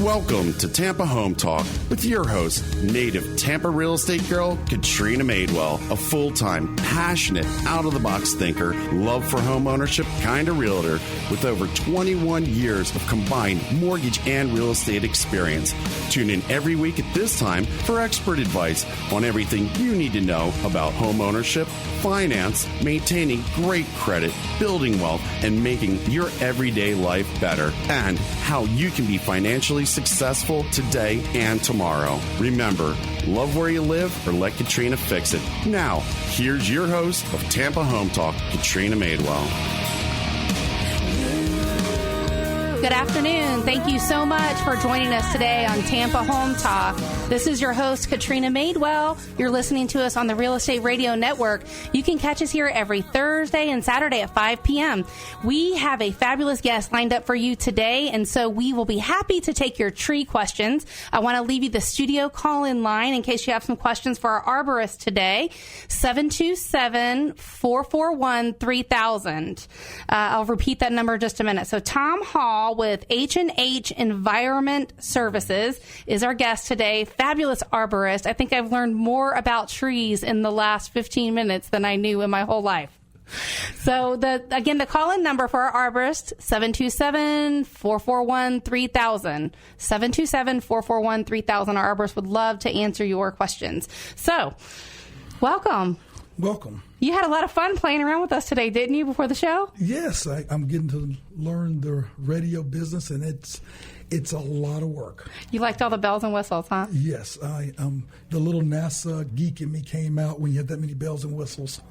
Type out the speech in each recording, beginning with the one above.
Welcome to Tampa Home Talk with your host, native Tampa real estate girl, Katrina Madewell, a full-time, passionate, out-of-the-box thinker, love for home ownership kind of realtor with over 21 years of combined mortgage and real estate experience. Tune in every week at this time for expert advice on everything you need to know about home ownership, finance, maintaining great credit, building wealth, and making your everyday life better, and how you can be financially successful today and tomorrow. Remember, love where you live or let Katrina fix it. Now, here's your host of Tampa Home Talk, Katrina Madewell. Good afternoon. Thank you so much for joining us today on Tampa Home Talk. This is your host, Katrina Madewell. You're listening to us on the Real Estate Radio Network. You can catch us here every Thursday and Saturday at 5 p.m. We have a fabulous guest lined up for you today, and so we will be happy to take your tree questions. I want to leave you the studio call-in line in case you have some questions for our arborist today, 727-441-3000. I'll repeat that number in just a minute. So Tom Hall with H&H Environment Services is our guest today. Fabulous arborist. I think I've learned more about trees in the last 15 minutes than I knew in my whole life. So the call-in number for our arborist, 727-441-3000. 727-441-3000. Our arborist would love to answer your questions. So, welcome. Welcome. You had a lot of fun playing around with us today, didn't you, before the show? Yes, I'm getting to learn the radio business, and it's a lot of work. You liked all the bells and whistles, huh? Yes, the little NASA geek in me came out when you had that many bells and whistles.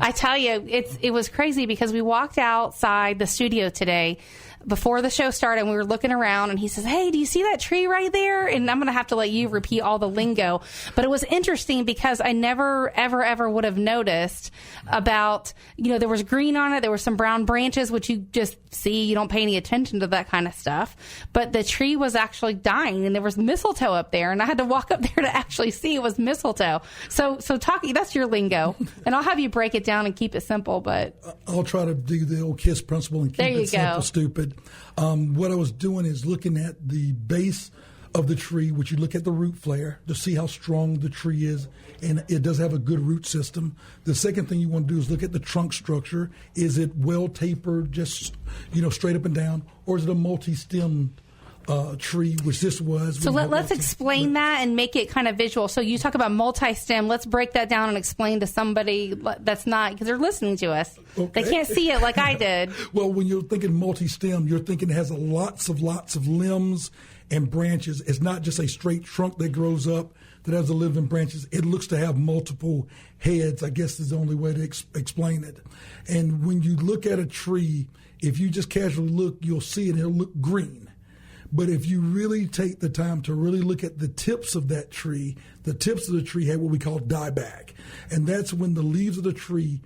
I tell you, it was crazy because we walked outside the studio today before the show started, and we were looking around, and he says, "Hey, do you see that tree right there?" And I'm going to have to let you repeat all the lingo. But it was interesting because I never, ever would have noticed about, there was green on it. There were some brown branches, which you just see. You don't pay any attention to that kind of stuff. But the tree was actually dying, and there was mistletoe up there, and I had to walk up there to actually see it was mistletoe. So talking, that's your lingo. And I'll have you break it down and keep it simple. But I'll try to do the old KISS principle and keep it simple, stupid. What I was doing is looking at the base of the tree, which you look at the root flare to see how strong the tree is, and it does have a good root system. The second thing you want to do is look at the trunk structure. Is it well tapered, just straight up and down, or is it a multi-stemmed tree, which this was? So let's explain that and make it kind of visual. So you talk about multi-stem. Let's break that down and explain to somebody that's not, because they're listening to us. Okay. They can't see it like I did. Well, when you're thinking multi-stem, you're thinking it has lots of limbs and branches. It's not just a straight trunk that grows up that has the living branches. It looks to have multiple heads, I guess is the only way to explain it. And when you look at a tree, if you just casually look, you'll see it. It'll look green. But if you really take the time to really look at the tips of that tree, the tips of the tree had what we call dieback. And that's when the leaves of the tree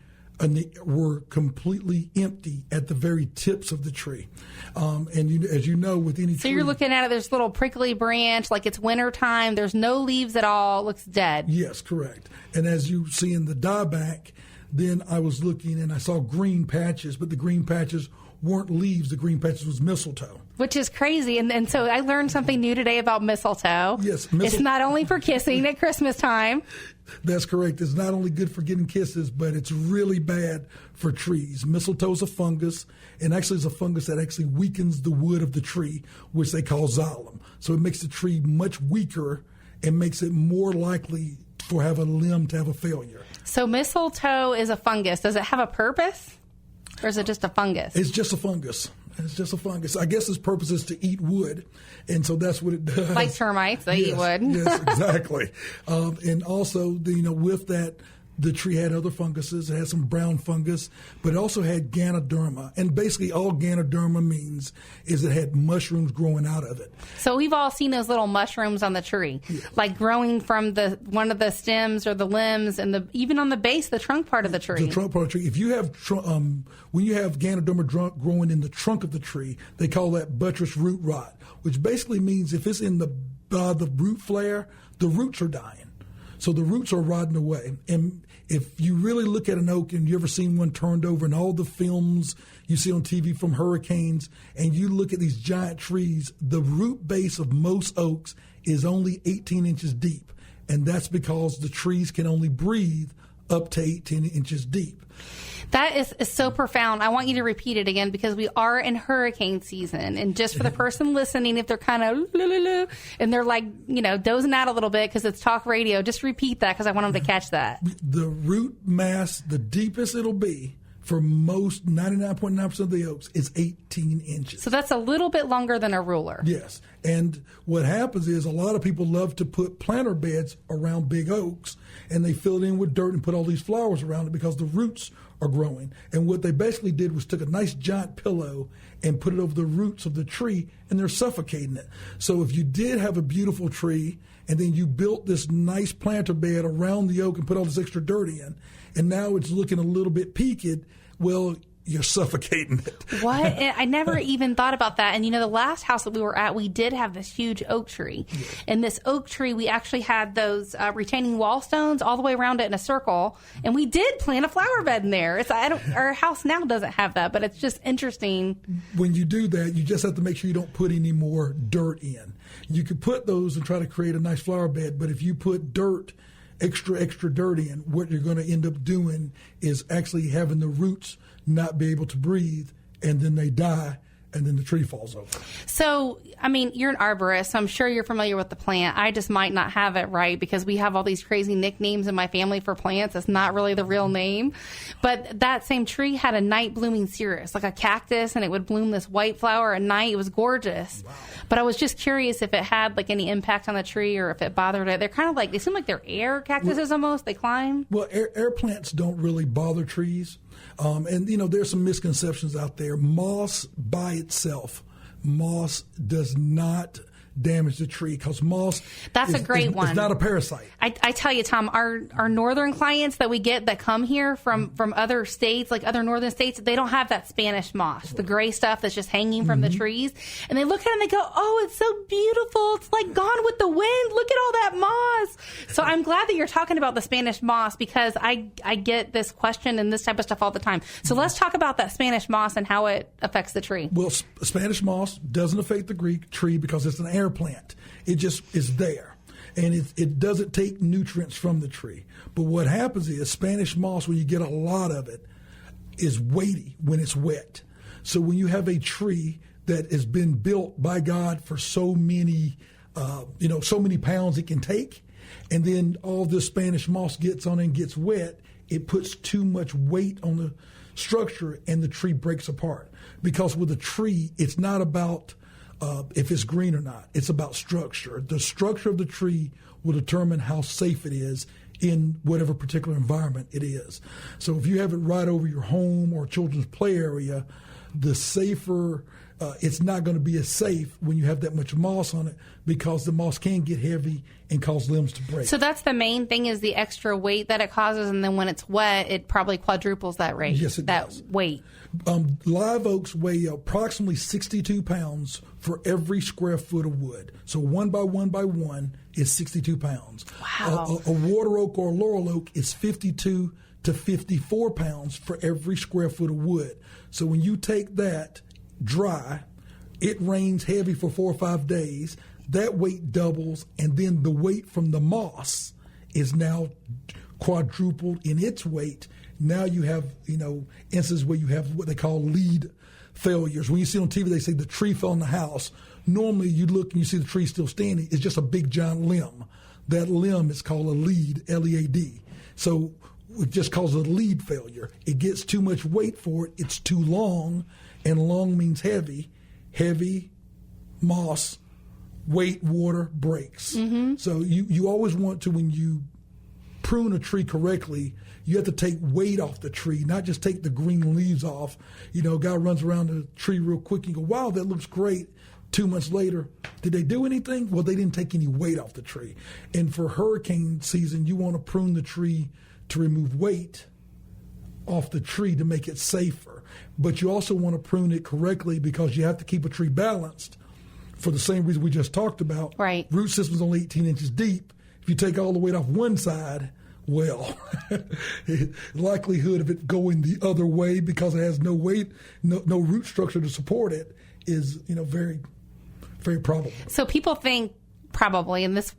were completely empty at the very tips of the tree. As you know, with any tree... So you're looking at it, there's a little prickly branch, like it's wintertime. There's no leaves at all. It looks dead. Yes, correct. And as you see in the dieback, then I was looking and I saw green patches, but the green patches weren't leaves. The green patches was mistletoe. Which is crazy. And so I learned something new today about mistletoe. Yes. It's not only for kissing at Christmas time. That's correct. It's not only good for getting kisses, but it's really bad for trees. Mistletoe is a fungus, and actually it's a fungus that actually weakens the wood of the tree, which they call xylem. So it makes the tree much weaker and makes it more likely for have a limb to have a failure. So mistletoe is a fungus. Does it have a purpose? Or is it just a fungus? It's just a fungus. It's just a fungus. I guess its purpose is to eat wood, and so that's what it does. Like termites, they eat wood. Yes, exactly. And also, with that, the tree had other funguses. It had some brown fungus, but it also had Ganoderma. And basically all Ganoderma means is it had mushrooms growing out of it. So we've all seen those little mushrooms on the tree, like growing from one of the stems or the limbs and even on the base, the trunk part of the tree. The trunk part of the tree. If you have, when you have Ganoderma growing in the trunk of the tree, they call that buttress root rot, which basically means if it's in the root flare, the roots are dying. So the roots are rotting away. And if you really look at an oak, and you ever seen one turned over in all the films you see on TV from hurricanes, and you look at these giant trees, the root base of most oaks is only 18 inches deep. And that's because the trees can only breathe up to 18 inches deep. That is so profound. I want you to repeat it again because we are in hurricane season. And just for the person listening, if they're kind of and they're like, dozing out a little bit because it's talk radio, just repeat that because I want them to catch that. The root mass, the deepest it'll be for most 99.9% of the oaks is 18 inches. So that's a little bit longer than a ruler. Yes. And what happens is a lot of people love to put planter beds around big oaks, and they fill it in with dirt and put all these flowers around it because the roots are growing. And what they basically did was took a nice giant pillow and put it over the roots of the tree, and they're suffocating it. So if you did have a beautiful tree and then you built this nice planter bed around the oak and put all this extra dirt in, and now it's looking a little bit peaked, well, you're suffocating it. What? I never even thought about that. And, the last house that we were at, we did have this huge oak tree. Yes. And this oak tree, we actually had those retaining wall stones all the way around it in a circle. And we did plant a flower bed in there. Our house now doesn't have that, but it's just interesting. When you do that, you just have to make sure you don't put any more dirt in. You could put those and try to create a nice flower bed, but if you put dirt, extra dirt in, what you're going to end up doing is actually having the roots not be able to breathe, and then they die, and then the tree falls over. So, you're an arborist, so I'm sure you're familiar with the plant. I just might not have it right because we have all these crazy nicknames in my family for plants. It's not really the real name. But that same tree had a night blooming cereus, like a cactus, and it would bloom this white flower at night. It was gorgeous. Wow. But I was just curious if it had any impact on the tree or if it bothered it. They're kind of they seem like they're air cactuses almost. They climb. Well, air plants don't really bother trees. And there's some misconceptions out there. Moss by itself, moss does not damage the tree because moss that's a great one. It's not a parasite. I tell you, Tom, our northern clients that we get that come here from other states, like other northern states, they don't have that Spanish moss, the gray stuff that's just hanging from the trees. And they look at it and they go, oh, it's so beautiful. It's like gone with the wind. Look at all that moss. So I'm glad that you're talking about the Spanish moss because I get this question and this type of stuff all the time. So let's talk about that Spanish moss and how it affects the tree. Well, Spanish moss doesn't affect the tree because it's an air plant. It just is there. And it doesn't take nutrients from the tree. But what happens is Spanish moss, when you get a lot of it, is weighty when it's wet. So when you have a tree that has been built by God for so many pounds it can take, and then all this Spanish moss gets on and gets wet, it puts too much weight on the structure and the tree breaks apart. Because with a tree, it's not about if it's green or not. It's about structure. The structure of the tree will determine how safe it is in whatever particular environment it is. So if you have it right over your home or children's play area, the safer, it's not going to be as safe when you have that much moss on it because the moss can get heavy and cause limbs to break. So that's the main thing is the extra weight that it causes, and then when it's wet, it probably quadruples that rate. Yes, it does. That weight. Live oaks weigh approximately 62 pounds for every square foot of wood. So 1 by 1 by 1 is 62 pounds. Wow. A water oak or a laurel oak is 52 to 54 pounds for every square foot of wood. So when you take that dry, it rains heavy for 4 or 5 days, that weight doubles, and then the weight from the moss is now quadrupled in its weight. Now you have, instances where you have what they call lead failures. When you see on TV, they say the tree fell in the house. Normally you look and you see the tree still standing. It's just a big giant limb. That limb is called a lead, L-E-A-D. So it just causes a lead failure. It gets too much weight for it. It's too long, and long means heavy. Heavy, moss, weight, water, breaks. Mm-hmm. So you always want to, when you prune a tree correctly, you have to take weight off the tree, not just take the green leaves off. A guy runs around the tree real quick and you go, wow, that looks great. 2 months later, did they do anything? Well, they didn't take any weight off the tree. And for hurricane season, you want to prune the tree to remove weight off the tree to make it safer. But you also want to prune it correctly because you have to keep a tree balanced for the same reason we just talked about. Right. Root system's only 18 inches deep. If If you take all the weight off one side, well, the likelihood of it going the other way because it has no weight, no root structure to support it is, very, very probable. So people think probably, and it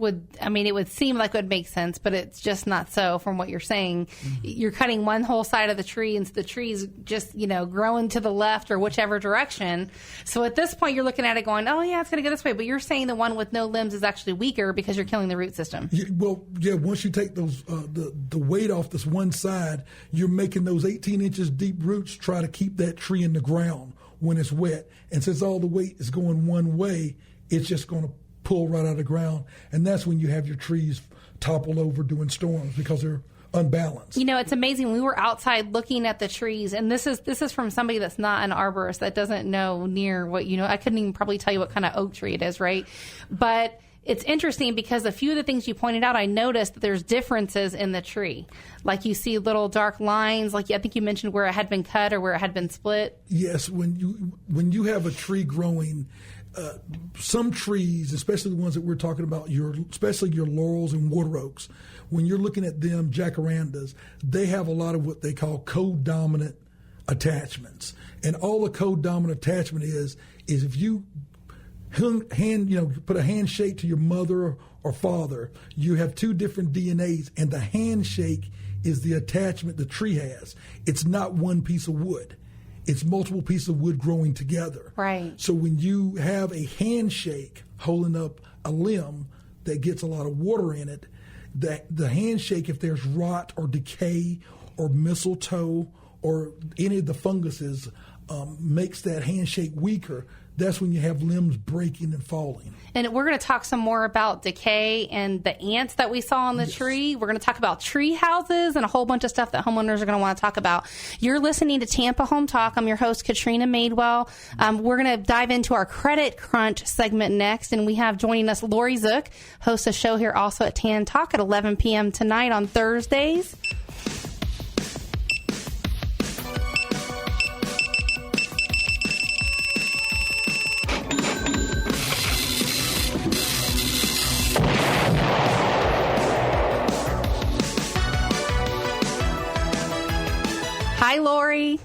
would seem like it would make sense, but it's just not so from what you're saying. Mm-hmm. You're cutting one whole side of the tree, and the tree's just, growing to the left or whichever direction. So at this point, you're looking at it going, oh, yeah, it's going to go this way. But you're saying the one with no limbs is actually weaker because you're killing the root system. Yeah, once you take those the weight off this one side, you're making those 18 inches deep roots try to keep that tree in the ground when it's wet. And since all the weight is going one way, it's just going to pull right out of the ground, and that's when you have your trees topple over during storms because they're unbalanced. It's amazing. We were outside looking at the trees, and this is from somebody that's not an arborist, that doesn't know near what I couldn't even probably tell you what kind of oak tree it is, right? But it's interesting because a few of the things you pointed out, I noticed that there's differences in the tree. Like you see little dark lines, like I think you mentioned where it had been cut or where it had been split. Yes, when you have a tree growing, some trees, especially the ones that we're talking about, especially your laurels and water oaks, when you're looking at them, jacarandas, they have a lot of what they call co-dominant attachments. And all a co-dominant attachment is if you put a handshake to your mother or father, you have two different DNAs, and the handshake is the attachment the tree has. It's not one piece of wood. It's multiple pieces of wood growing together. Right. So when you have a handshake holding up a limb that gets a lot of water in it, the handshake, if there's rot or decay or mistletoe or any of the funguses, makes that handshake weaker. That's when you have limbs breaking and falling. And we're going to talk some more about decay and the ants that we saw on the tree. We're going to talk about tree houses and a whole bunch of stuff that homeowners are going to want to talk about. You're listening to Tampa Home Talk. I'm your host, Katrina Madewell. We're going to dive into our Credit Crunch segment next. And we have joining us Lori Zook, hosts a show here also at Tan Talk at 11 p.m. tonight on Thursdays. Hi, Lori.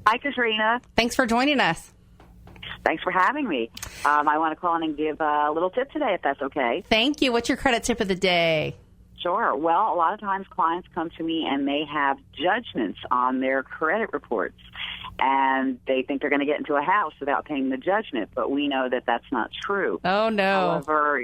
Hi, Katrina. Thanks for joining us. Thanks for having me. I want to call in and give a little tip today, if that's okay. Thank you. What's your credit tip of the day? Sure. Well, a lot of times clients come to me and they have judgments on their credit reports, and they think they're going to get into a house without paying the judgment, but we know that that's not true. Oh, no. However,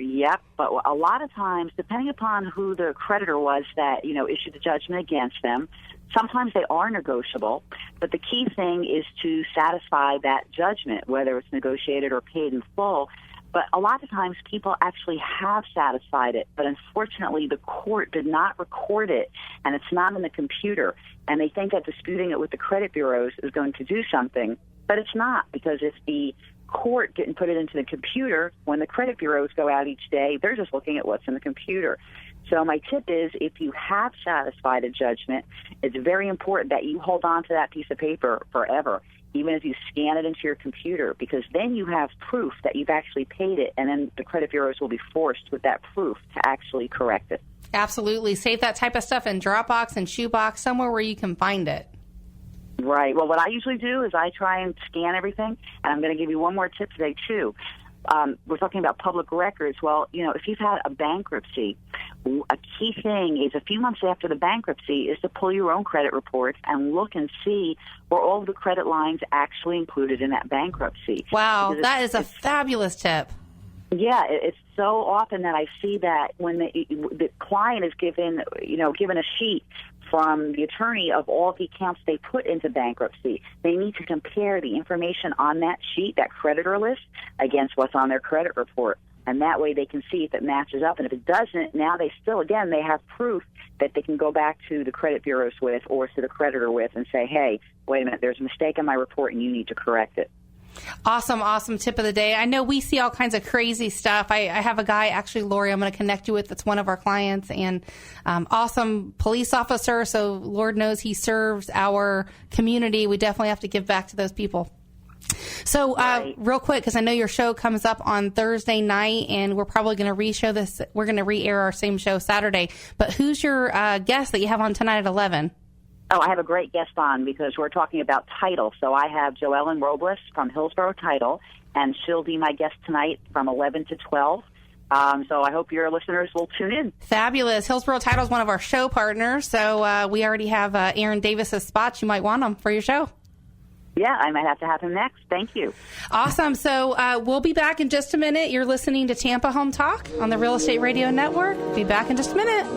but a lot of times, depending upon who the creditor was that, issued the judgment against them, sometimes they are negotiable, but the key thing is to satisfy that judgment, whether it's negotiated or paid in full. But a lot of times people actually have satisfied it, but unfortunately the court did not record it, and it's not in the computer. And they think that disputing it with the credit bureaus is going to do something, but it's not, because if the court didn't put it into the computer, when the credit bureaus go out each day, they're just looking at what's in the computer. So my tip is, if you have satisfied a judgment, it's very important that you hold on to that piece of paper forever, even if you scan it into your computer, because then you have proof that you've actually paid it, and then the credit bureaus will be forced with that proof to actually correct it. Absolutely. Save that type of stuff in Dropbox and Shoebox, somewhere where you can find it. Right. Well, what I usually do is I try and scan everything, and I'm going to give you one more tip today, too. We're talking about public records. Well, if you've had a bankruptcy, a key thing is a few months after the bankruptcy is to pull your own credit reports and look and see were all the credit lines actually included in that bankruptcy. Wow, that is a fabulous tip. Yeah, it's so often that I see that when the client is given a sheet from the attorney of all the accounts they put into bankruptcy, they need to compare the information on that sheet, that creditor list, against what's on their credit report. And that way they can see if it matches up. And if it doesn't, now they have proof that they can go back to the credit bureaus with or to the creditor with and say, hey, wait a minute, there's a mistake in my report and you need to correct it. Awesome tip of the day. I know we see all kinds of crazy stuff. I have a guy, actually, Lori, I'm going to connect you with, that's one of our clients, and awesome police officer, so Lord knows he serves our community. We definitely have to give back to those people. So real quick, because I know your show comes up on Thursday night, and we're probably going to re-show this. We're going to re-air our same show Saturday. But who's your guest that you have on tonight at 11? Oh, I have a great guest on because we're talking about title. So I have Joellen Robles from Hillsborough Title, and she'll be my guest tonight from 11 to 12. So I hope your listeners will tune in. Fabulous. Hillsborough Title is one of our show partners, so we already have Aaron Davis's spots. You might want them for your show. Yeah, I might have to have him next. Thank you. Awesome. So we'll be back in just a minute. You're listening to Tampa Home Talk on the Real Estate Radio Network. Be back in just a minute.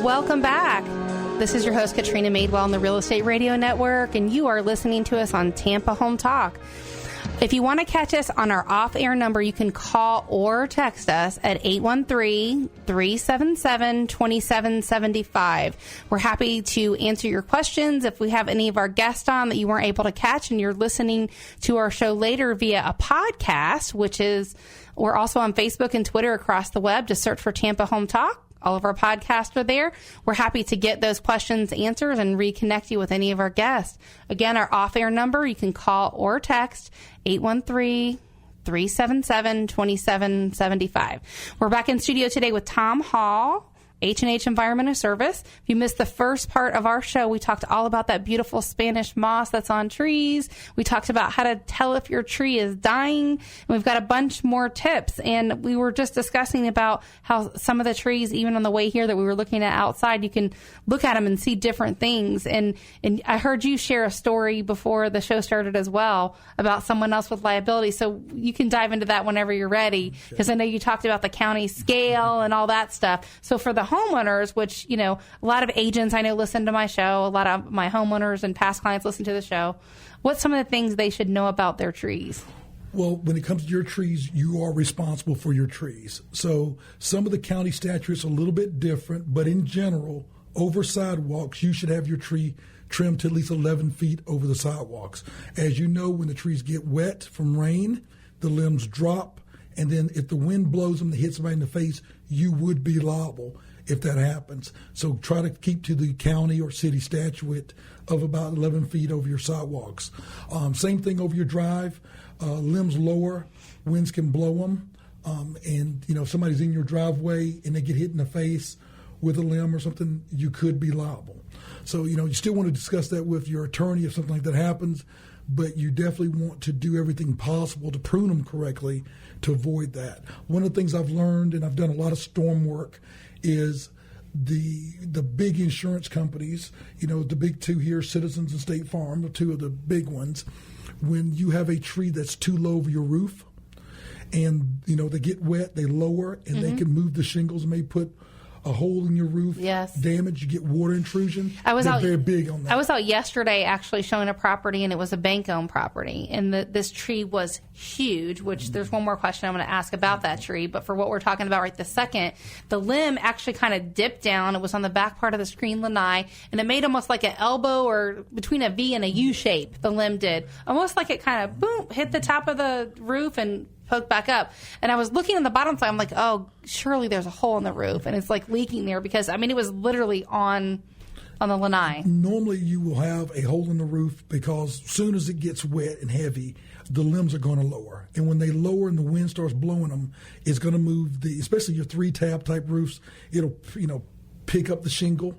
Welcome back. This is your host, Katrina Madewell on the Real Estate Radio Network, and you are listening to us on Tampa Home Talk. If you want to catch us on our off-air number, you can call or text us at 813-377-2775. We're happy to answer your questions. If we have any of our guests on that you weren't able to catch and you're listening to our show later via a podcast, we're also on Facebook and Twitter across the web. Just search for Tampa Home Talk. All of our podcasts are there. We're happy to get those questions answered and reconnect you with any of our guests. Again, our off-air number, you can call or text 813-377-2775. We're back in studio today with Tom Hall, H&H Environmental Service. If you missed the first part of our show, we talked all about that beautiful Spanish moss that's on trees. We talked about how to tell if your tree is dying. And we've got a bunch more tips. And we were just discussing about how some of the trees, even on the way here that we were looking at outside, you can look at them and see different things. And I heard you share a story before the show started as well about someone else with liability. So you can dive into that whenever you're ready, because I know you talked about the county scale and all that stuff. So for the homeowners, which, a lot of agents I know listen to my show, a lot of my homeowners and past clients listen to the show, what's some of the things they should know about their trees? Well, when it comes to your trees, you are responsible for your trees. So some of the county statutes are a little bit different, but in general, over sidewalks, you should have your tree trimmed to at least 11 feet over the sidewalks. As you know, when the trees get wet from rain, the limbs drop, and then if the wind blows them and hits somebody in the face, you would be liable if that happens. So try to keep to the county or city statute of about 11 feet over your sidewalks. Same thing over your drive. Limbs lower, winds can blow them. And, if somebody's in your driveway and they get hit in the face with a limb or something, you could be liable. So, you still want to discuss that with your attorney if something like that happens, but you definitely want to do everything possible to prune them correctly to avoid that. One of the things I've learned, and I've done a lot of storm work, is the big insurance companies, the big two here, Citizens and State Farm, the two of the big ones, when you have a tree that's too low over your roof and, they get wet, they lower, and they can move the shingles and may put a hole in your roof, damage, you get water intrusion. They're very big on that. I was out yesterday actually showing a property, and it was a bank-owned property, and this tree was huge, which there's one more question I'm going to ask about that tree, but for what we're talking about right this second, the limb actually kind of dipped down. It was on the back part of the screen lanai, and it made almost like an elbow or between a V and a U shape, the limb did. Almost like it kind of, boom, hit the top of the roof and poke back up. And I was looking on the bottom side. I'm like, oh, surely there's a hole in the roof, and it's like leaking there because it was literally on the lanai. Normally, you will have a hole in the roof because as soon as it gets wet and heavy, the limbs are going to lower. And when they lower and the wind starts blowing them, it's going to move especially your 3-tab type roofs. It'll pick up the shingle.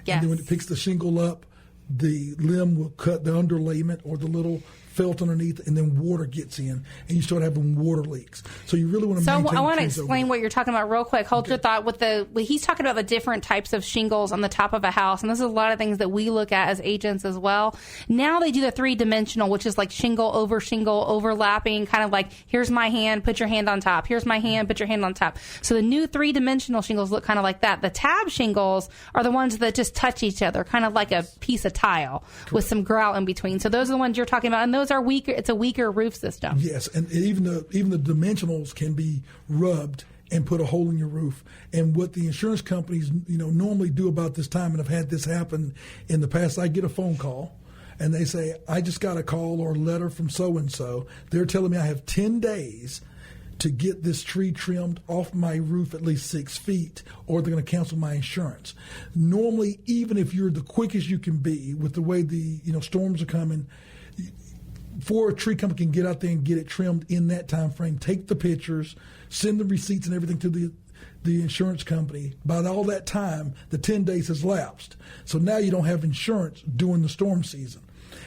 Yes. And then when it picks the shingle up, the limb will cut the underlayment or the little felt underneath, and then water gets in, and you start having water leaks. So you really want to maintain. So I want to explain what you're talking about real quick. Hold your thought. He's talking about the different types of shingles on the top of a house, and this is a lot of things that we look at as agents as well. Now they do the 3-dimensional, which is like shingle, overlapping, kind of like, here's my hand, put your hand on top. Here's my hand, put your hand on top. So the new 3-dimensional shingles look kind of like that. The tab shingles are the ones that just touch each other, kind of like a piece of tile with some grout in between. So those are the ones you're talking about, and those those are weaker. It's a weaker roof system. Yes, and even the dimensionals can be rubbed and put a hole in your roof. And what the insurance companies, normally do about this time, and I've had this happen in the past, I get a phone call and they say, I just got a call or a letter from so-and-so. They're telling me I have 10 days to get this tree trimmed off my roof at least 6 feet, or they're going to cancel my insurance. Normally, even if you're the quickest you can be with the way the storms are coming, before a tree company can get out there and get it trimmed in that time frame, take the pictures, send the receipts and everything to the insurance company. By all that time, the 10 days has lapsed. So now you don't have insurance during the storm season.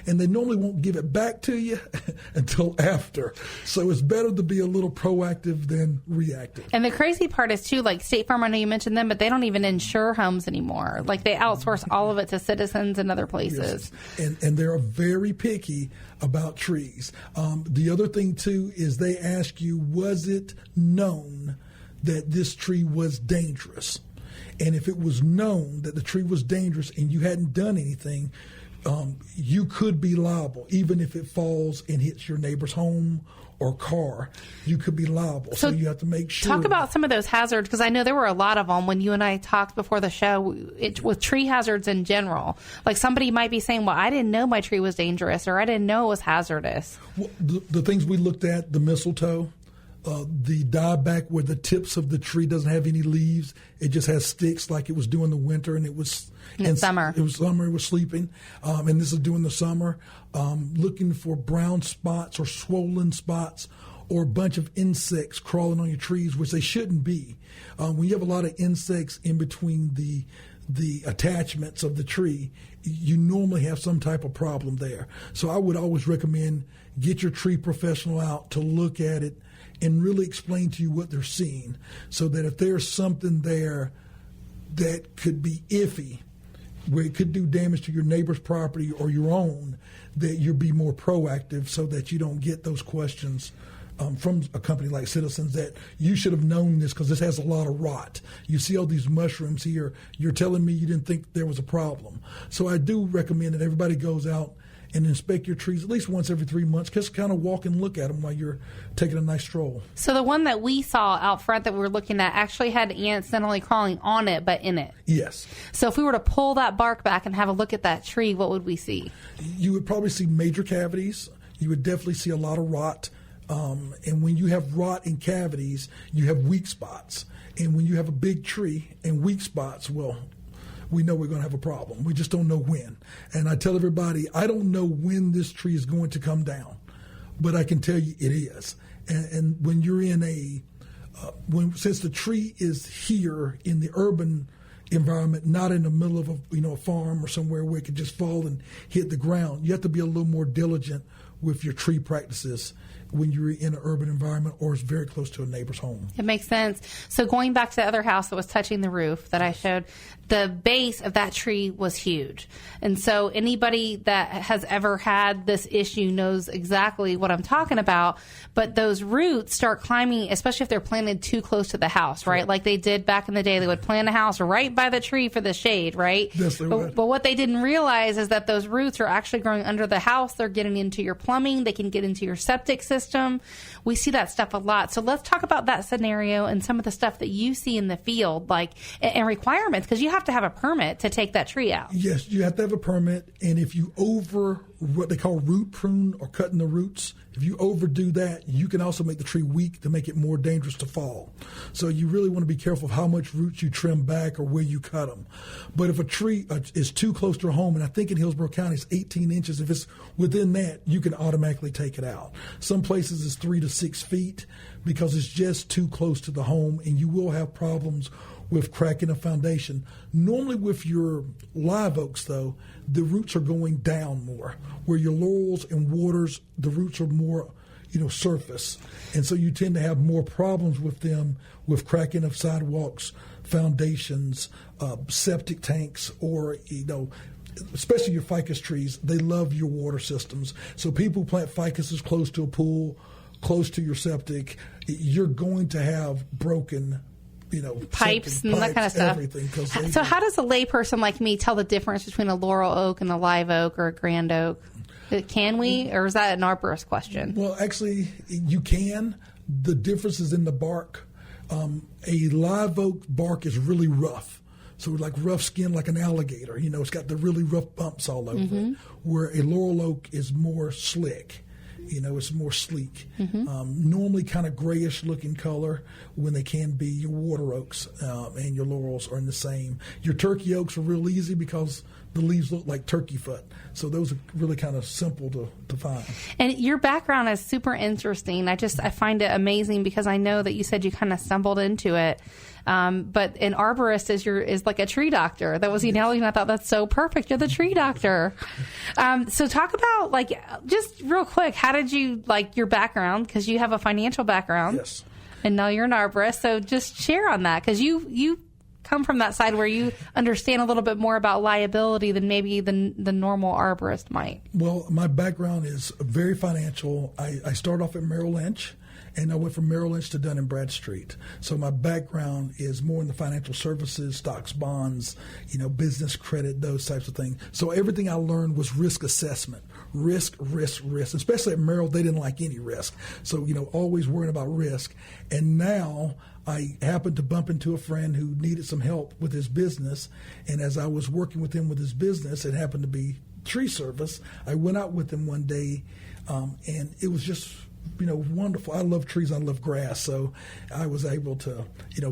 And they normally won't give it back to you until after. So it's better to be a little proactive than reactive. And the crazy part is, too, like State Farm, I know you mentioned them, but they don't even insure homes anymore. Like, they outsource all of it to Citizens and other places. Yes. And they're very picky about trees. The other thing, too, is they ask you, was it known that this tree was dangerous? And if it was known that the tree was dangerous and you hadn't done anything, you could be liable. Even if it falls and hits your neighbor's home or car, you could be liable. So you have to make sure. Talk about some of those hazards, because I know there were a lot of them when you and I talked before the show with tree hazards in general. Like, somebody might be saying, well, I didn't know my tree was dangerous, or I didn't know it was hazardous. Well, the things we looked at, the mistletoe, the dieback where the tips of the tree doesn't have any leaves. It just has sticks like it was during the winter, and it was summer. It was summer. It was sleeping, and this is during the summer. Looking for brown spots or swollen spots or a bunch of insects crawling on your trees, which they shouldn't be. When you have a lot of insects in between the attachments of the tree, you normally have some type of problem there. So I would always recommend get your tree professional out to look at it and really explain to you what they're seeing, so that if there's something there that could be iffy, where it could do damage to your neighbor's property or your own, that you'll be more proactive so that you don't get those questions from a company like Citizens that you should have known this because this has a lot of rot. You see all these mushrooms here. You're telling me you didn't think there was a problem. So I do recommend that everybody goes out and inspect your trees at least once every 3 months. Just kind of walk and look at them while you're taking a nice stroll. So the one that we saw out front that we were looking at actually had ants not only crawling on it, but in it. Yes. So if we were to pull that bark back and have a look at that tree, what would we see? You would probably see major cavities. You would definitely see a lot of rot. And when you have rot in cavities, you have weak spots. And when you have a big tree and weak spots, well, we know we're going to have a problem. We just don't know when. And I tell everybody, I don't know when this tree is going to come down, but I can tell you it is. And when you're in since the tree is here in the urban environment, not in the middle of a farm or somewhere where it could just fall and hit the ground, you have to be a little more diligent with your tree practices when you're in an urban environment or is very close to a neighbor's home. It makes sense. So going back to the other house that was touching the roof that I showed, the base of that tree was huge. And so anybody that has ever had this issue knows exactly what I'm talking about. But those roots start climbing, especially if they're planted too close to the house, right? Like they did back in the day. They would plant a house right by the tree for the shade, right? Yes, they would. But what they didn't realize is that those roots are actually growing under the house. They're getting into your plumbing. They can get into your septic system. We see that stuff a lot. So let's talk about that scenario and some of the stuff that you see in the field, like, and requirements, because you have to have a permit to take that tree out. Yes, you have to have a permit. And if you what they call root prune or cutting the roots, if you overdo that, you can also make the tree weak to make it more dangerous to fall. So you really want to be careful of how much roots you trim back or where you cut them. But if a tree is too close to a home, and I think in Hillsborough County it's 18 inches, if it's within that, you can automatically take it out. Some places it's 3 to 6 feet because it's just too close to the home, and you will have problems with cracking a foundation. Normally with your live oaks, though, the roots are going down more. Where your laurels and waters, the roots are more, surface. And so you tend to have more problems with them with cracking of sidewalks, foundations, septic tanks, or, especially your ficus trees. They love your water systems. So people plant ficuses close to a pool, close to your septic. You're going to have broken pipes and that kind of stuff. Everything, so how does a layperson like me tell the difference between a laurel oak and a live oak or a grand oak? Can we, or is that an arborist question? Well, actually, you can. The difference is in the bark. A live oak bark is really rough. So like rough skin like an alligator. It's got the really rough bumps all over it. Where a laurel oak is more slick. It's more sleek. Normally kind of grayish looking color when they can be. Your water oaks and your laurels are in the same. Your turkey oaks are real easy because the leaves look like turkey foot. So those are really kind of simple to find. And your background is super interesting. I find it amazing because I know that you said you kind of stumbled into it. But an arborist is like a tree doctor. That was the analogy, and I thought that's so perfect. You're the tree doctor. So talk about, just real quick, how did you, your background, because you have a financial background. Yes. And now you're an arborist. So just share on that, because you come from that side where you understand a little bit more about liability than maybe the normal arborist might. Well, my background is very financial. I started off at Merrill Lynch. And I went from Merrill Lynch to Dun & Bradstreet. So my background is more in the financial services, stocks, bonds, business credit, those types of things. So everything I learned was risk assessment, risk. Especially at Merrill, they didn't like any risk. So, always worrying about risk. And now I happened to bump into a friend who needed some help with his business. And as I was working with him with his business, it happened to be tree service. I went out with him one day, and it was just wonderful. I love trees. I love grass. So I was able to,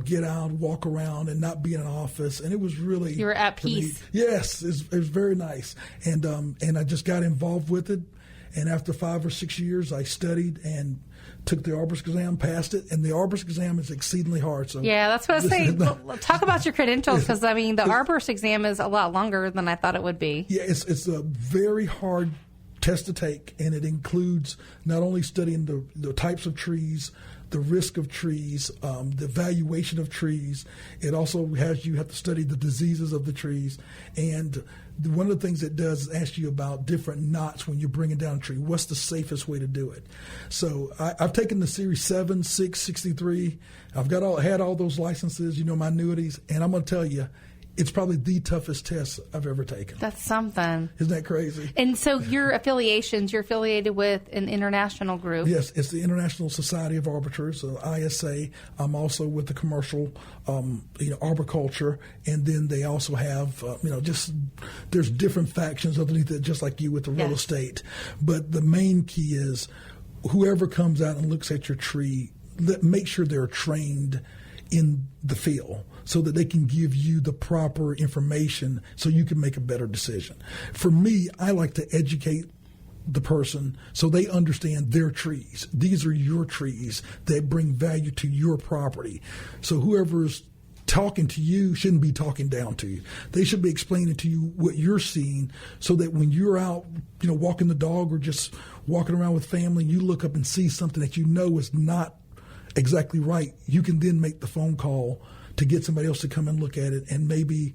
get out, walk around, and not be in an office. And it was really... You were at peace. Yes, it was very nice. And I just got involved with it. And after 5 or 6 years, I studied and took the arborist exam, passed it. And the arborist exam is exceedingly hard. So yeah, that's what I was saying. Talk about your credentials, because, the arborist exam is a lot longer than I thought it would be. Yeah, it's a very hard test to take, and it includes not only studying the types of trees, the risk of trees, the valuation of trees. It also has you have to study the diseases of the trees. And one of the things it does is ask you about different knots when you're bringing down a tree. What's the safest way to do it? So I've taken the Series 7, 6, 63. I've had all those licenses, my annuities, and I'm going to tell you, it's probably the toughest test I've ever taken. That's something. Isn't that crazy? And so your affiliations, you're affiliated with an international group. Yes, it's the International Society of Arbiters, so ISA. I'm also with the commercial, arboriculture, and then they also have, there's different factions underneath it, just like you with the real estate. But the main key is whoever comes out and looks at your tree, make sure they're trained in the field so that they can give you the proper information so you can make a better decision. For me, I like to educate the person so they understand their trees. These are your trees that bring value to your property. So whoever's talking to you shouldn't be talking down to you. They should be explaining to you what you're seeing so that when you're out, walking the dog or just walking around with family, you look up and see something that is not exactly right, you can then make the phone call to get somebody else to come and look at it and maybe,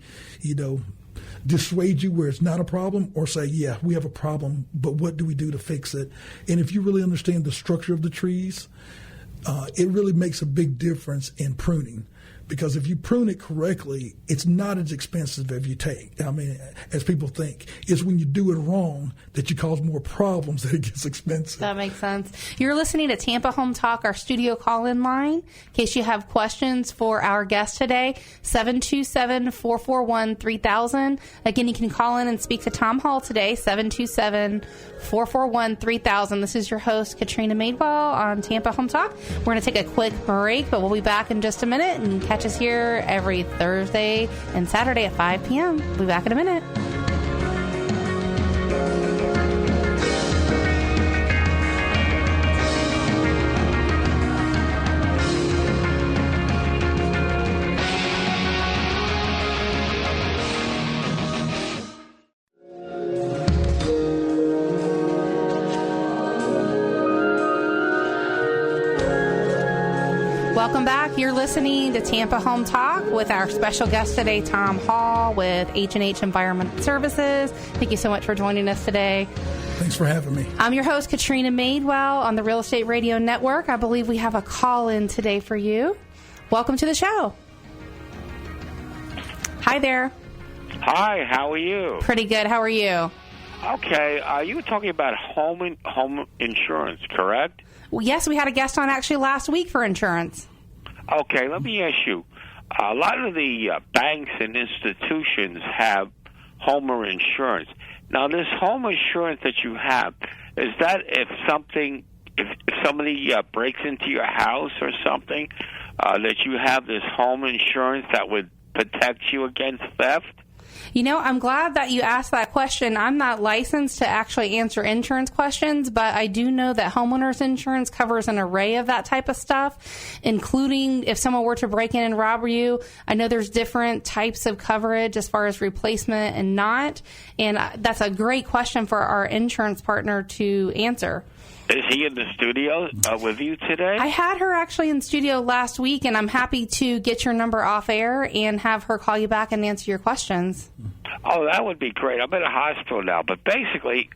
dissuade you where it's not a problem, or say, yeah, we have a problem, but what do we do to fix it? And if you really understand the structure of the trees, it really makes a big difference in pruning. Because if you prune it correctly, it's not as expensive as you take. As people think. It's when you do it wrong that you cause more problems that it gets expensive. That makes sense. You're listening to Tampa Home Talk, our studio call-in line. In case you have questions for our guest today, 727-441-3000. Again, you can call in and speak to Tom Hall today, 727-441-3000. This is your host, Katrina Madewell, on Tampa Home Talk. We're going to take a quick break, but we'll be back in just a minute and catch us here every Thursday and Saturday at 5 p.m. We'll be back in a minute. Welcome back. You're listening to Tampa Home Talk with our special guest today, Tom Hall with H&H Environmental Services. Thank you so much for joining us today. Thanks for having me. I'm your host, Katrina Madewell, on the Real Estate Radio Network. I believe we have a call-in today for you. Welcome to the show. Hi there. Hi, how are you? Pretty good. How are you? Okay, you were talking about home insurance, correct? Well, yes, we had a guest on actually last week for insurance. Okay, let me ask you. A lot of the banks and institutions have homeowner insurance. Now, this home insurance that you have, is that if somebody breaks into your house or something, that you have this home insurance that would protect you against theft? You know, I'm glad that you asked that question. I'm not licensed to actually answer insurance questions, but I do know that homeowners insurance covers an array of that type of stuff, including if someone were to break in and rob you. I know there's different types of coverage as far as replacement and not, and that's a great question for our insurance partner to answer. Is he in the studio with you today? I had her actually in studio last week, and I'm happy to get your number off air and have her call you back and answer your questions. Oh, that would be great. I'm in a hospital now, but basically,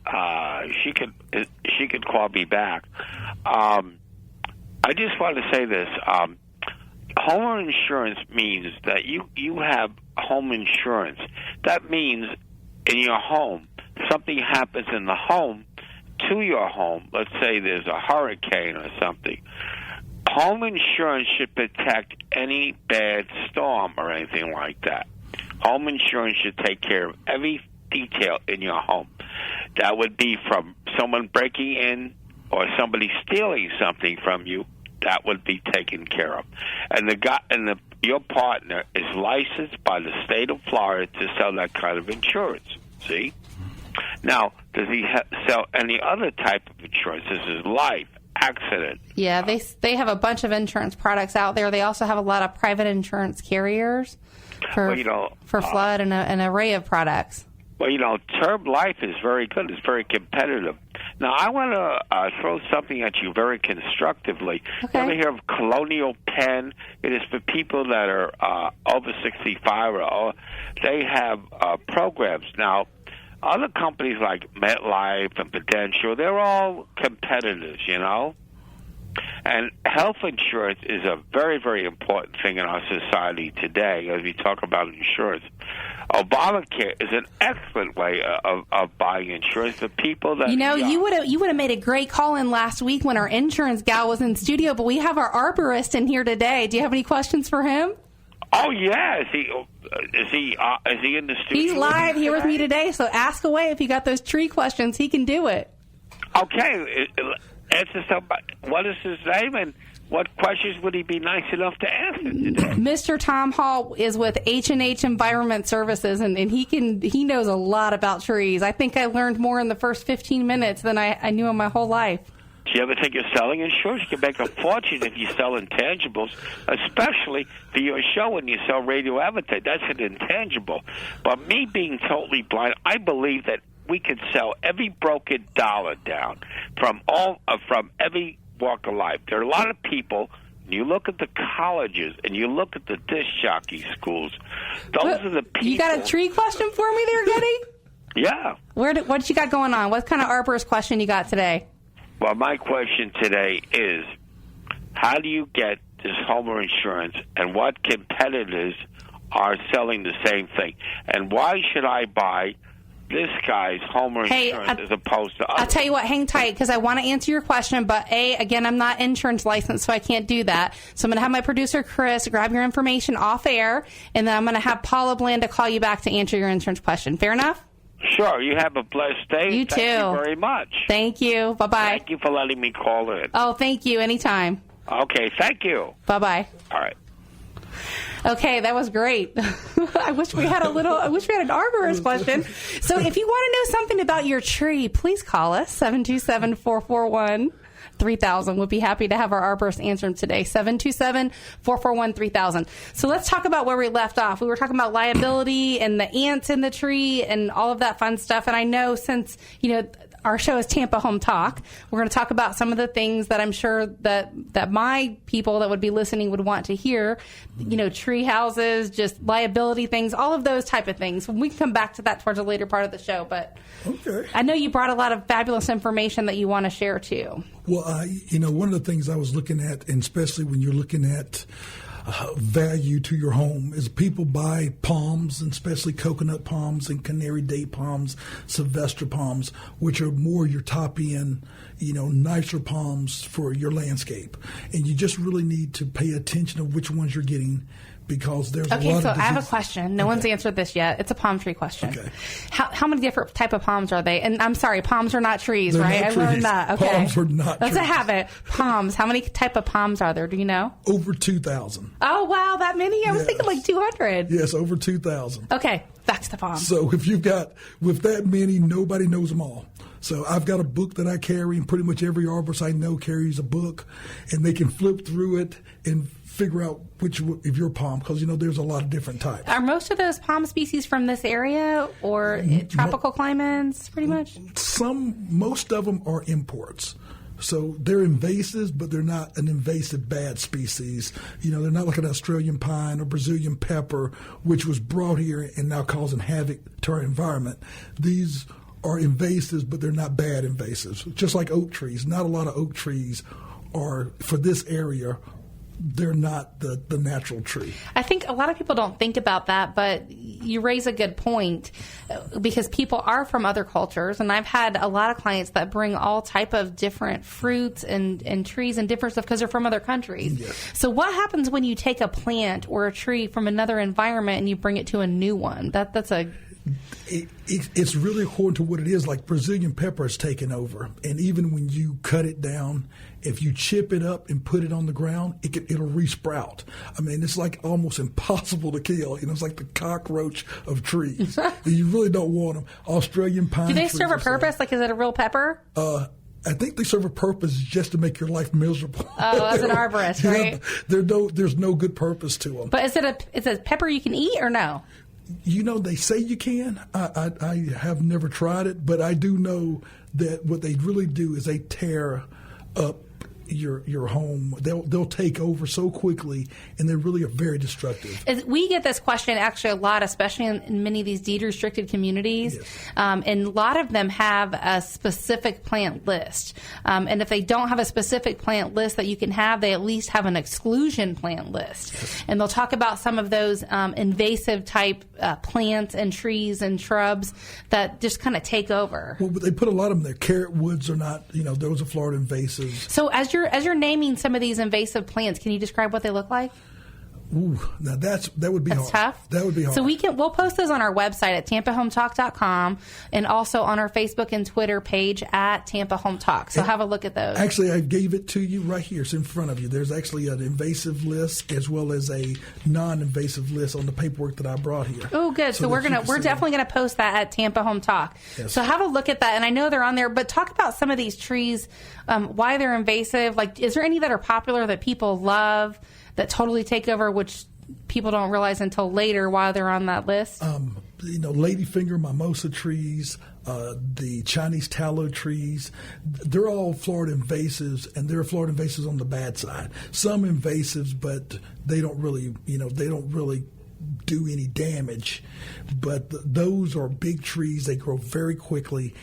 she could call me back. I just want to say this: home insurance means that you have home insurance. That means in your home, something happens in the home to your home. Let's say there's a hurricane or something. Home insurance should protect any bad storm or anything like that. Home insurance should take care of every detail in your home. That would be from someone breaking in or somebody stealing something from you. That would be taken care of. And your partner is licensed by the state of Florida to sell that kind of insurance. See? Now, does he sell any other type of insurance? This is life, accident. Yeah, they have a bunch of insurance products out there. They also have a lot of private insurance carriers for flood and an array of products. Well, term life is very good. It's very competitive. Now, I want to throw something at you very constructively. Okay. You ever hear of Colonial Penn? It is for people that are over 65 or they have programs. Now, other companies like MetLife and Prudential, they're all competitors, And health insurance is a very, very important thing in our society today as we talk about insurance. Obamacare is an excellent way of buying insurance for people that... you would have made a great call-in last week when our insurance gal was in studio, but we have our arborist in here today. Do you have any questions for him? Oh, yeah. Is he in the studio? He's live here with me today, so ask away if you got those tree questions. He can do it. Okay. Answer somebody. What is his name, and what questions would he be nice enough to answer today? Mr. Tom Hall is with H&H Environment Services, and he knows a lot about trees. I think I learned more in the first 15 minutes than I knew in my whole life. Do you ever think you're selling insurance? You can make a fortune if you sell intangibles, especially for your show when you sell radio advertising. That's an intangible. But me being totally blind, I believe that we could sell every broken dollar down from every walk of life. There are a lot of people. You look at the colleges and you look at the disc jockey schools. Those are the people. You got a tree question for me there, Getty? Yeah. What you got going on? What kind of arborist question you got today? Well, my question today is, how do you get this homeowner insurance, and what competitors are selling the same thing? And why should I buy this guy's homeowner insurance as opposed to others? I'll tell you what, hang tight, because I want to answer your question, but again, I'm not insurance licensed, so I can't do that. So I'm going to have my producer, Chris, grab your information off air, and then I'm going to have Paula Blanda call you back to answer your insurance question. Fair enough? Sure. You have a blessed day. You too. Thank you very much. Thank you. Bye-bye. Thank you for letting me call in. Oh, thank you. Anytime. Okay. Thank you. Bye-bye. All right. Okay, that was great. I wish we had an arborist question. So if you want to know something about your tree, please call us, 727-441-3000. We'll be happy to have our arborist answer them today, 727-441-3000. So let's talk about where we left off. We were talking about liability and the ants in the tree and all of that fun stuff. And I know since, our show is Tampa Home Talk, we're going to talk about some of the things that I'm sure that my people that would be listening would want to hear, tree houses, just liability things, all of those type of things. We can come back to that towards the later part of the show, but okay. I know you brought a lot of fabulous information that you want to share too. Well, one of the things I was looking at, and especially when you're looking at value to your home is people buy palms, and especially coconut palms and canary date palms, Sylvester palms, which are more your top end, nicer palms for your landscape. And you just really need to pay attention to which ones you're getting, because there's a lot of disease. Okay, so I have a question. No one's answered this yet. It's a palm tree question. Okay. How many different type of palms are they? And I'm sorry, palms are not trees, They're right? not I trees. learned that. Okay. Palms are not That's trees. a habit. Palms. How many type of palms are there? Do you know? Over 2,000. Oh, wow, that many? I was Yes. thinking like 200. Yes, over 2,000. Okay, back to the palms. So if you've got, with that many, nobody knows them all. So I've got a book that I carry, and pretty much every arborist I know carries a book, and they can flip through it and figure out which of your palm, because there's a lot of different types. Are most of those palm species from this area or tropical climates, pretty much? Most of them are imports. So they're invasives, but they're not an invasive bad species. They're not like an Australian pine or Brazilian pepper, which was brought here and now causing havoc to our environment. These are invasives, but they're not bad invasives. Just like oak trees. Not a lot of oak trees are, for this area, they're not the natural tree. I think a lot of people don't think about that, but you raise a good point, because people are from other cultures, and I've had a lot of clients that bring all type of different fruits and trees and different stuff because they're from other countries. Yes. So what happens when you take a plant or a tree from another environment and you bring it to a new one? It's really according to what it is. Like Brazilian pepper is taken over, and even when you cut it down, if you chip it up and put it on the ground, it'll resprout. I mean, it's like almost impossible to kill. It's like the cockroach of trees. You really don't want them. Australian pine. Do they trees serve a purpose? Like, is it a real pepper? I think they serve a purpose just to make your life miserable. Oh, as an arborist, right? There's no good purpose to them. But is it a pepper you can eat or no? They say you can. I have never tried it, but I do know that what they really do is they tear up your home. They'll take over so quickly, and they really are very destructive. We get this question actually a lot, especially in many of these deed-restricted communities. Yes. And a lot of them have a specific plant list. And if they don't have a specific plant list that you can have, they at least have an exclusion plant list. Yes. And they'll talk about some of those invasive type plants and trees and shrubs that just kind of take over. Well, but they put a lot of them there. Carrot woods are not, those are Florida invasives. So as you're naming some of these invasive plants, can you describe what they look like? Ooh, now that would be hard. Tough. That would be hard. So we'll post those on our website at TampaHomeTalk.com, and also on our Facebook and Twitter page at Tampa Home Talk. So have a look at those. Actually, I gave it to you right here. It's in front of you. There's actually an invasive list as well as a non-invasive list on the paperwork that I brought here. Oh, good. So we're definitely gonna post that at Tampa Home Talk. Yes. So have a look at that. And I know they're on there, but talk about some of these trees, why they're invasive. Like, is there any that are popular that people love that totally take over, which people don't realize until later while they're on that list? Ladyfinger mimosa trees, the Chinese tallow trees, they're all Florida invasives, and they're Florida invasives on the bad side. Some invasives, but they don't really do any damage. But those are big trees. They grow very quickly,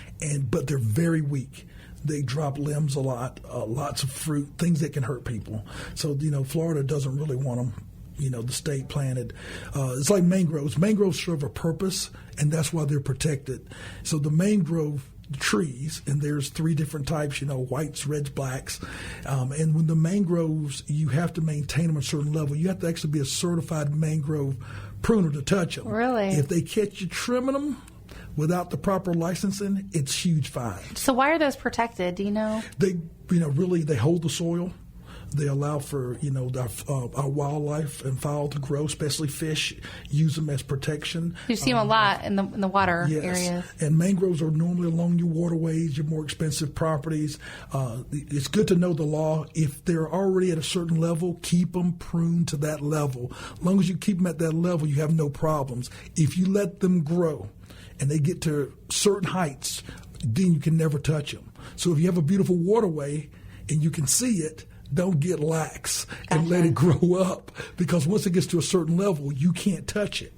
but they're very weak. They drop limbs a lot, lots of fruit, things that can hurt people. So, Florida doesn't really want them, the state planted. It's like mangroves. Mangroves serve a purpose, and that's why they're protected. So the mangrove trees, and there's 3 different types, whites, reds, blacks. And when the mangroves, you have to maintain them at a certain level. You have to actually be a certified mangrove pruner to touch them. Really? If they catch you trimming them without the proper licensing, it's huge fines. So why are those protected? Do you know? They, they hold the soil. They allow for, our wildlife and fowl to grow, especially fish. Use them as protection. You see them a lot in the water areas. And mangroves are normally along your waterways, your more expensive properties. It's good to know the law. If they're already at a certain level, keep them pruned to that level. As long as you keep them at that level, you have no problems. If you let them grow and they get to certain heights, then you can never touch them. So if you have a beautiful waterway and you can see it, don't get lax and let it grow up, because once it gets to a certain level, you can't touch it.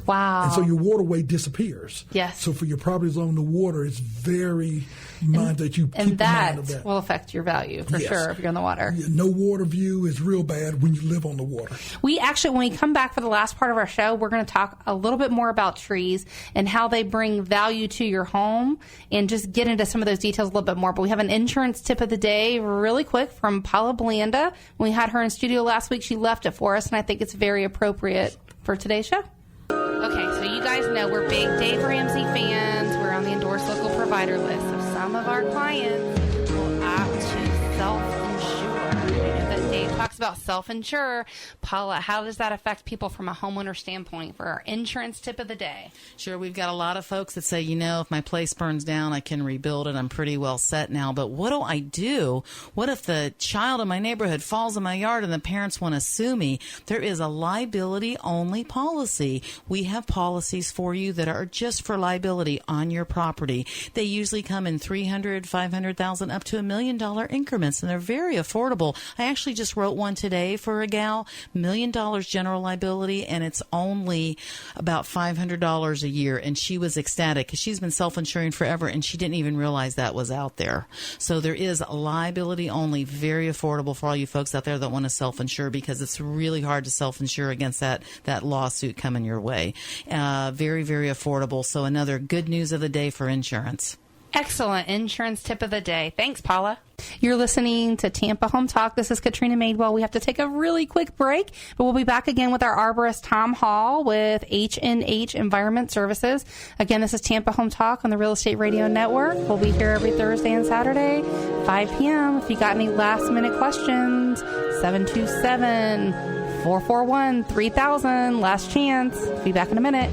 Wow. And so your waterway disappears. Yes. So for your properties along the water, it's very mind that you keep in mind of that. Will affect your value for sure if you're in the water. Yeah, no water view is real bad when you live on the water. We actually, when we come back for the last part of our show, we're going to talk a little bit more about trees and how they bring value to your home and just get into some of those details a little bit more. But we have an insurance tip of the day really quick from Paula Blanda. When we had her in studio last week, she left it for us, and I think it's very appropriate for today's show. Okay, so you guys know we're big Dave Ramsey fans. We're on the endorsed local provider list. So some of our clients will opt to self-insure. You know that Dave talks about self-insure. Paula, how does that affect people from a homeowner standpoint for our insurance tip of the day? Sure, we've got a lot of folks that say, if my place burns down, I can rebuild it. I'm pretty well set now. But what do I do? What if the child in my neighborhood falls in my yard and the parents want to sue me? There is a liability-only policy. We have policies for you that are just for liability on your property. They usually come in $300,000, $500,000, up to $1 million increments, and they're very affordable. I actually just wrote one today for a gal, $1 million general liability, and it's only about $500 a year. And she was ecstatic because she's been self-insuring forever, and she didn't even realize that was out there. So there is liability only, very affordable for all you folks out there that want to self-insure, because it's really hard to self-insure against that lawsuit coming your way. Very, very affordable. So another good news of the day for insurance. Excellent insurance tip of the day. Thanks, Paula. You're listening to Tampa Home Talk. This is Katrina Madewell. We have to take a really quick break, but we'll be back again with our arborist Tom Hall with H&H Environment Services. Again, this is Tampa Home Talk on the Real Estate Radio Network. We'll be here every Thursday and Saturday, 5 p.m. If you got any last-minute questions, 727-441-3000. Last chance. Be back in a minute.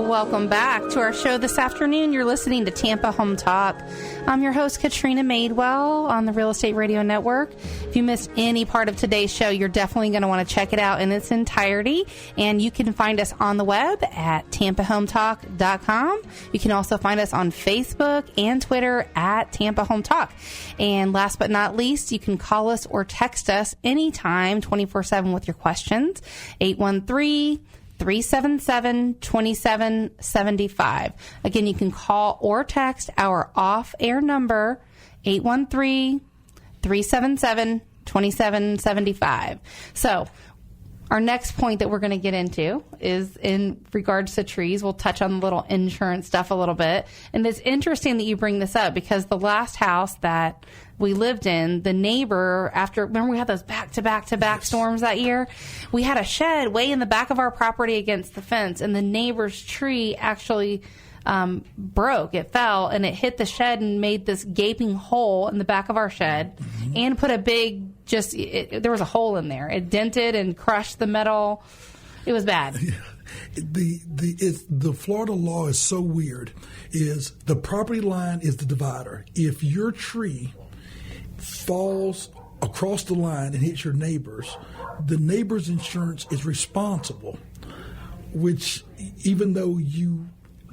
Welcome back to our show this afternoon. You're listening to Tampa Home Talk. I'm your host, Katrina Madewell, on the Real Estate Radio Network. If you missed any part of today's show, you're definitely going to want to check it out in its entirety. And you can find us on the web at tampahometalk.com. You can also find us on Facebook and Twitter at Tampa Home Talk. And last but not least, you can call us or text us anytime, 24/7 with your questions, 813-377-2775. Again, you can call or text our off-air number, 813-377-2775. So our next point that we're going to get into is in regards to trees. We'll touch on the little insurance stuff a little bit. And it's interesting that you bring this up, because the last house that we lived in, the neighbor, remember we had those back-to-back storms that year? We had a shed way in the back of our property against the fence, and the neighbor's tree actually broke. It fell, and it hit the shed and made this gaping hole in the back of our shed, and put a big, there was a hole in there. It dented and crushed the metal. It was bad. The Florida law is so weird, is the property line is the divider. If your tree falls across the line and hits your neighbor's, the neighbor's insurance is responsible, which even though you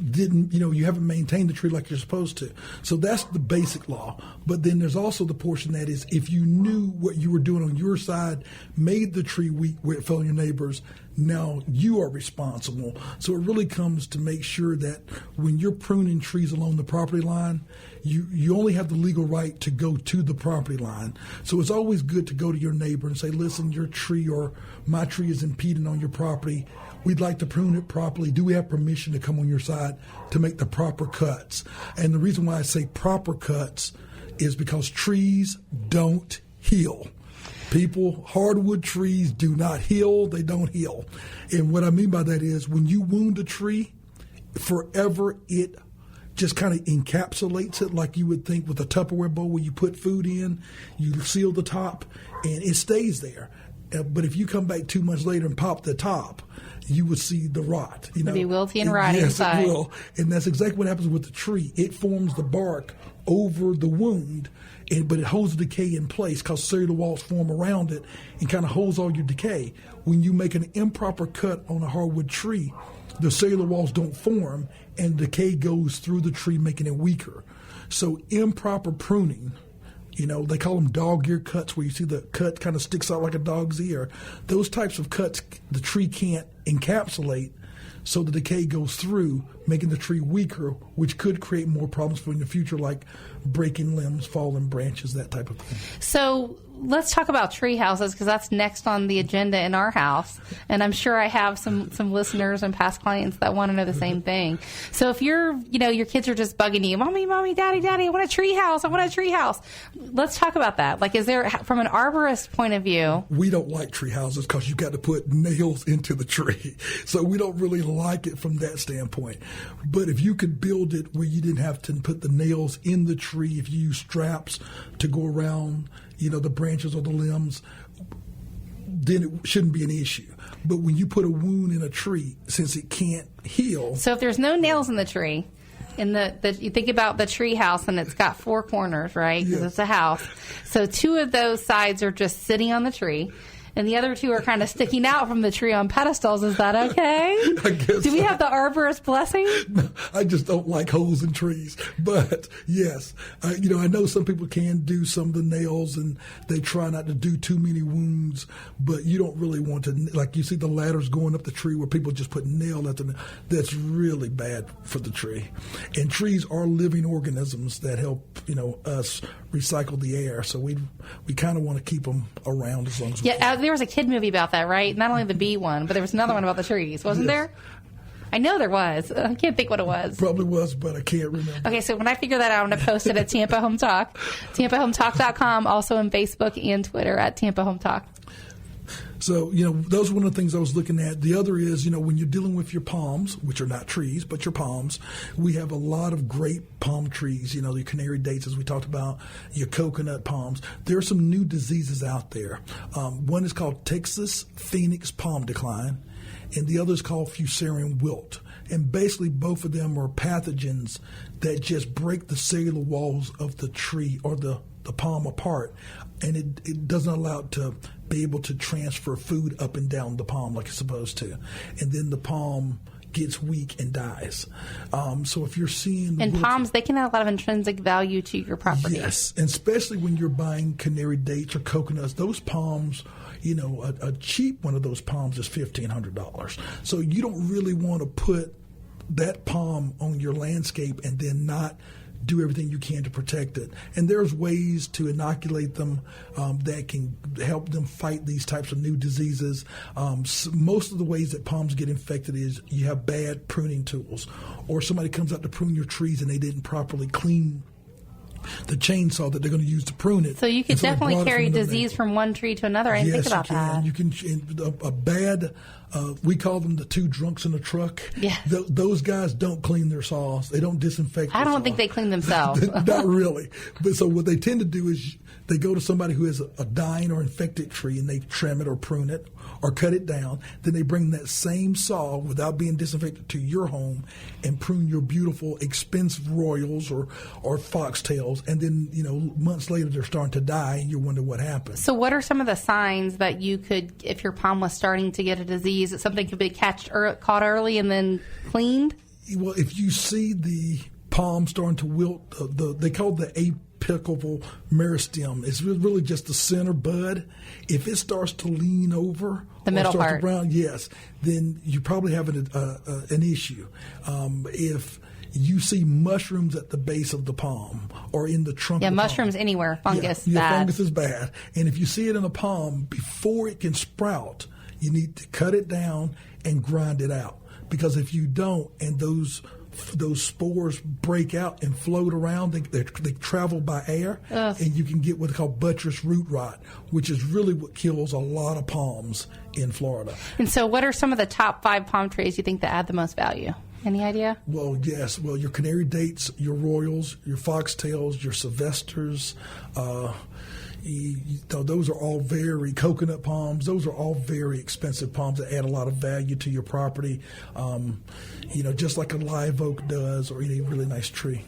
didn't, you haven't maintained the tree like you're supposed to. So that's the basic law. But then there's also the portion that is, if you knew what you were doing on your side made the tree weak where it fell on your neighbors, now you are responsible. So it really comes to make sure that when you're pruning trees along the property line, you only have the legal right to go to the property line. So it's always good to go to your neighbor and say, listen, your tree or my tree is impeding on your property. We'd like to prune it properly. Do we have permission to come on your side to make the proper cuts? And the reason why I say proper cuts is because trees don't heal. Hardwood trees do not heal. They don't heal. And what I mean by that is when you wound a tree, forever it just kind of encapsulates it, like you would think with a Tupperware bowl where you put food in, you seal the top, and it stays there. But if you come back 2 months later and pop the top, you would see the rot. It'll be wilty and rotty inside. Yes, it will. And that's exactly what happens with the tree. It forms the bark over the wound, but it holds the decay in place because cellular walls form around it and kind of holds all your decay. When you make an improper cut on a hardwood tree, the cellular walls don't form, and decay goes through the tree, making it weaker. So improper pruning, they call them dog ear cuts, where you see the cut kind of sticks out like a dog's ear. Those types of cuts, the tree can't encapsulate, so the decay goes through, making the tree weaker, which could create more problems for in the future, like breaking limbs, falling branches, that type of thing. So let's talk about tree houses, because that's next on the agenda in our house. And I'm sure I have some listeners and past clients that want to know the same thing. So if your kids are just bugging you, Mommy, Daddy, I want a tree house. Let's talk about that. Like, is there, from an arborist point of view? We don't like tree houses because you got to put nails into the tree. So we don't really like it from that standpoint. But if you could build it where you didn't have to put the nails in the tree, if you use straps to go around, the branches or the limbs, then it shouldn't be an issue. But when you put a wound in a tree, since it can't heal. So if there's no nails in the tree, you think about the tree house, and it's got four corners, right? Because it's a house. So two of those sides are just sitting on the tree, and the other two are kind of sticking out from the tree on pedestals. Is that okay? I guess. Do we have the arborist blessing? No, I just don't like holes in trees. But yes, I know some people can do some of the nails, and they try not to do too many wounds. But you don't really want to, like you see the ladders going up the tree where people just put nail at them. That's really bad for the tree. And trees are living organisms that help us recycle the air. So we kind of want to keep them around as long as we can. There was a kid movie about that, right? Not only the bee one, but there was another one about the trees, wasn't there? I know there was. I can't think what it was. Probably was, but I can't remember. Okay, so when I figure that out, I'm going to post it at Tampa Home Talk, TampaHomeTalk.com, also on Facebook and Twitter at Tampa Home Talk. So, those are one of the things I was looking at. The other is, when you're dealing with your palms, which are not trees, but your palms, we have a lot of great palm trees, your canary dates, as we talked about, your coconut palms. There are some new diseases out there. One is called Texas Phoenix palm decline, and the other is called Fusarium wilt. And basically, both of them are pathogens that just break the cellular walls of the tree or the palm apart, and it doesn't allow it to be able to transfer food up and down the palm like it's supposed to. And then the palm gets weak and dies. So if you're seeing... And palms, they can add a lot of intrinsic value to your property. Yes, and especially when you're buying canary dates or coconuts, those palms... a cheap one of those palms is $1,500. So you don't really want to put that palm on your landscape and then not do everything you can to protect it. And there's ways to inoculate them that can help them fight these types of new diseases. Most of the ways that palms get infected is you have bad pruning tools, or somebody comes out to prune your trees and they didn't properly clean the chainsaw that they're going to use to prune it. So you could definitely carry disease from one tree to another. I didn't think about that. You can. A bad, we call them the two drunks in a truck. Yeah. Those guys don't clean their saws. They don't disinfect their I don't saws. think they clean themselves. Not really. But so what they tend to do is they go to somebody who has a dying or infected tree and they trim it or prune it or cut it down. Then they bring that same saw without being disinfected to your home and prune your beautiful, expensive royals or foxtails. And then, months later they're starting to die and you wonder what happened. So what are some of the signs that you could, if your palm was starting to get a disease, that something could be caught early and then cleaned? Well, if you see the palm starting to wilt, they call it the apical meristem. It's really just the center bud. If it starts to lean over, the middle part, around, yes, then you probably have an issue. If you see mushrooms at the base of the palm or in the trunk. Yeah, of the mushrooms palm, anywhere. Fungus, bad. Fungus is bad. And if you see it in a palm, before it can sprout, you need to cut it down and grind it out. Because if you don't, and those spores break out and float around, they travel by air, and you can get what's called buttress root rot, which is really what kills a lot of palms in Florida. And so what are some of the top 5 palm trees you think that add the most value? Any idea? Well, yes. Well, your canary dates, your royals, your foxtails, your sylvesters, those are all coconut palms, those are all very expensive palms that add a lot of value to your property, just like a live oak does, or any really nice tree.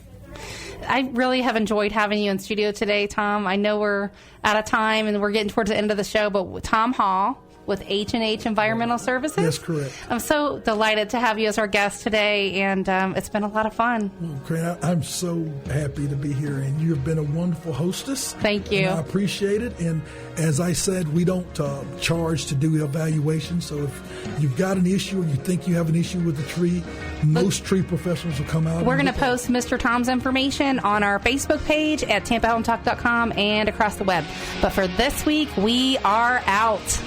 I really have enjoyed having you in studio today, Tom. I know we're out of time and we're getting towards the end of the show, but Tom Hall, with H&H Environmental Services. That's correct. I'm so delighted to have you as our guest today, and it's been a lot of fun. Well, Corinne, I'm so happy to be here, and you have been a wonderful hostess. Thank you. And I appreciate it. And as I said, we don't charge to do evaluation. So if you've got an issue or you think you have an issue with the tree, most tree professionals will come out. We're going to post Mr. Tom's information on our Facebook page at TampaHometalk.com and across the web. But for this week, we are out.